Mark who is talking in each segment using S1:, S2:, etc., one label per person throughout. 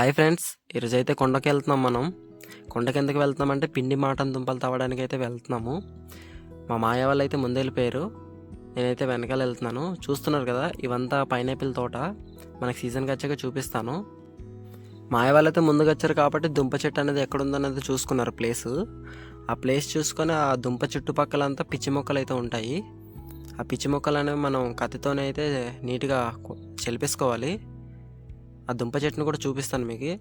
S1: Hi friends, ఈరోజైతే కొండకి వెళ్తున్నాం. మనం కొండకి ఎందుకు వెళ్తున్నామంటే పిండి మాటం దుంపలు తవ్వడానికి అయితే వెళ్తున్నాము. మా మాయ వాళ్ళు అయితే ముందు వెళ్ళిపోయారు, నేనైతే వెనకాల వెళ్తున్నాను. చూస్తున్నారు కదా, ఇవంతా పైనాపిల్ తోట. మనకి సీజన్కి వచ్చాక చూపిస్తాను. మాయ వాళ్ళు అయితే ముందుకు వచ్చారు కాబట్టి దుంప చెట్టు అనేది ఎక్కడుందనేది చూసుకున్నారు ప్లేసు. ఆ ప్లేస్ చూసుకొని ఆ దుంప చుట్టుపక్కలంతా పిచ్చి మొక్కలు అయితే ఉంటాయి. ఆ పిచ్చి మొక్కలు అనేవి మనం కత్తితోనే అయితే నీట్గా చెలిపేసుకోవాలి. ఆ దుంప చెట్టును కూడా చూపిస్తాను మీకు.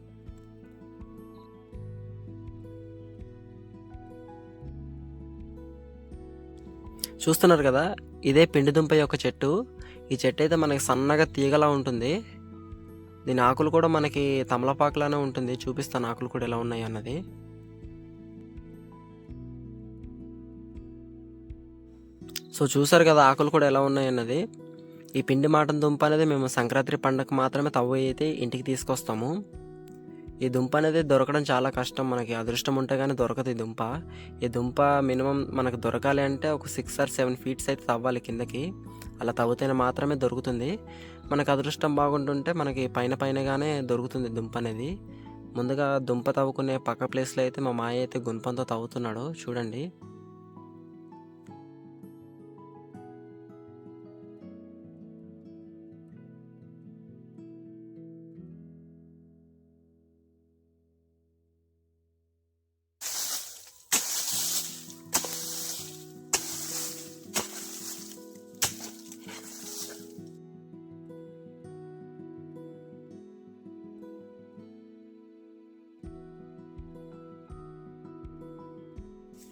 S1: చూస్తున్నారు కదా, ఇదే పిండి దుంప యొక్క చెట్టు. ఈ చెట్టు అయితే మనకి సన్నగా తీగలా ఉంటుంది. దీని ఆకులు కూడా మనకి తమలపాకులానే ఉంటుంది. చూపిస్తాను ఆకులు కూడా ఎలా ఉన్నాయి అన్నది. సో చూసారు కదా ఆకులు కూడా ఎలా ఉన్నాయి అన్నది. ఈ పిండి మాటం దుంప అనేది మేము సంక్రాంతి పండుగకు మాత్రమే తవ్వి అయితే ఇంటికి తీసుకొస్తాము. ఈ దుంప అనేది దొరకడం చాలా కష్టం. మనకి అదృష్టం ఉంటే కానీ దొరకదు ఈ దుంప. ఈ దుంప మినిమం మనకు దొరకాలి అంటే ఒక 6 or 7 feet అయితే తవ్వాలి కిందకి. అలా తవ్వితేనే మాత్రమే దొరుకుతుంది. మనకు అదృష్టం బాగుంటుంటే మనకి పైనగానే దొరుకుతుంది దుంప అనేది. ముందుగా దుంప తవ్వుకునే పక్క ప్లేస్లో అయితే మా మాయ అయితే గుంపంతో తవ్వుతున్నాడు చూడండి.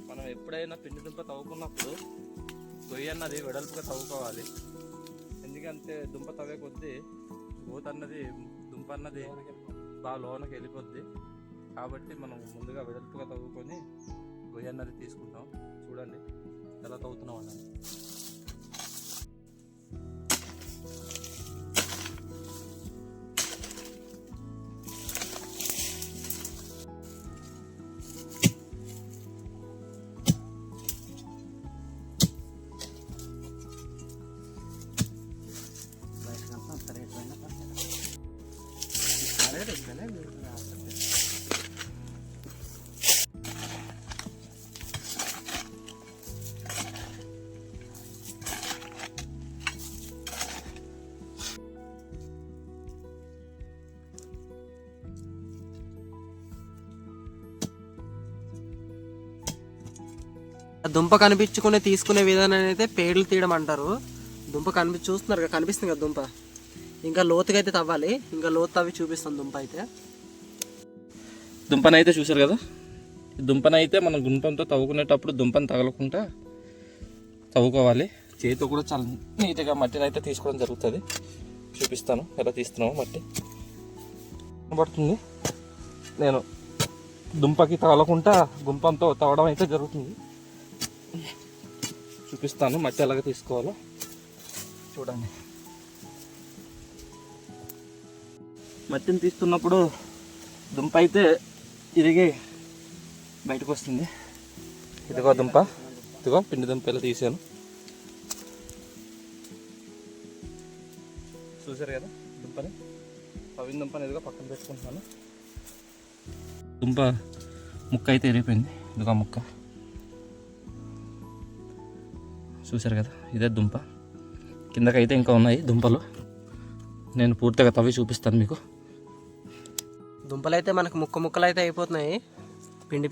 S2: మనం ఎప్పుడైనా పిండి దుంప తవ్వుకున్నప్పుడు గొయ్యి అన్నది వెడల్పుగా తవ్వుకోవాలి. ఎందుకంటే దుంప తవ్వే కొద్దీ గోత అన్నది దుంప అన్నది బాగా లోనకి వెళ్ళిపోద్ది. కాబట్టి మనం ముందుగా వెడల్పుగా తవ్వుకొని గొయ్యి అన్నది తీసుకుంటాం. చూడండి ఎలా తవ్వుతున్నాం అన్నది.
S1: దుంప కనిపించుకునే తీసుకునే విధానాన్ని అయితే పేర్లు తీయడం అంటారు. దుంప చూస్తున్నారు కదా, కనిపిస్తుంది కదా దుంప. ఇంకా లోతుగా అయితే తవ్వాలి. ఇంకా లోతు తవ్వి చూపిస్తాను దుంప అయితే.
S2: దుంపనైతే చూసారు కదా, దుంపనైతే మనం గుంటంతో తవ్వుకునేటప్పుడు దుంపను తగలకుండా తవ్వుకోవాలి. చేతితో కూడా చాలా నీట్గా మట్టిని అయితే తీసుకోవడం జరుగుతుంది. చూపిస్తాను ఎలా తీస్తున్నామో. మట్టి పడుతుంది, నేను దుంపకి తగలకుండా గుంపంతో తవ్వడం అయితే జరుగుతుంది. చూపిస్తాను మట్టి ఎలాగ తీసుకోవాలో చూడండి. మట్టిని తీస్తున్నప్పుడు దుంప అయితే ఇరిగి బయటకు వస్తుంది. ఇదిగో దుంప, ఇదిగో పిండి దుంప ఇలా తీసాను. చూసారు కదా దుంపని, పవిన దుంపని ఇదిగో పక్కన పెట్టుకుంటున్నాను. దుంప ముక్క అయితే ఇరిగిపోయింది. ఇదిగో ముక్క చూసారు కదా, ఇదే దుంప. కిందకైతే ఇంకా ఉన్నాయి దుంపలు. నేను పూర్తిగా తవ్వి చూపిస్తాను మీకు.
S1: దుంపలు అయితే మనకు ముక్కలు అయితే అయిపోతున్నాయి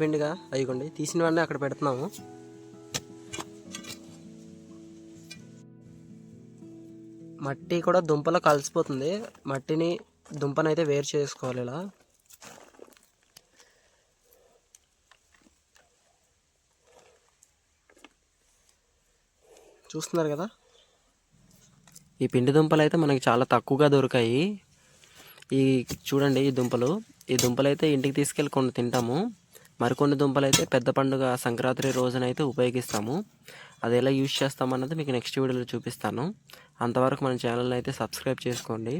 S1: పిండిగా. అయ్యండి తీసినవన్నీ అక్కడ పెడుతున్నాము. మట్టి కూడా దుంపలో కలిసిపోతుంది. మట్టిని దుంపనైతే వేరు చేసుకోవాలి ఇలా. చూస్తున్నారు కదా, ఈ పిండి దుంపలు అయితే మనకి చాలా తక్కువగా దొరికాయి. చూడండి ఈ దుంపలు అయితే ఇంటికి తీసుకెళ్ళి కొన్ని తింటాము. మరికొన్ని దుంపలు అయితే పెద్ద పండుగ సంక్రాంతి రోజునైతే ఉపయోగిస్తాము. అది ఎలా యూజ్ చేస్తామన్నది మీకు నెక్స్ట్ వీడియోలో చూపిస్తాను. అంతవరకు మన ఛానల్ని అయితే సబ్స్క్రైబ్ చేసుకోండి.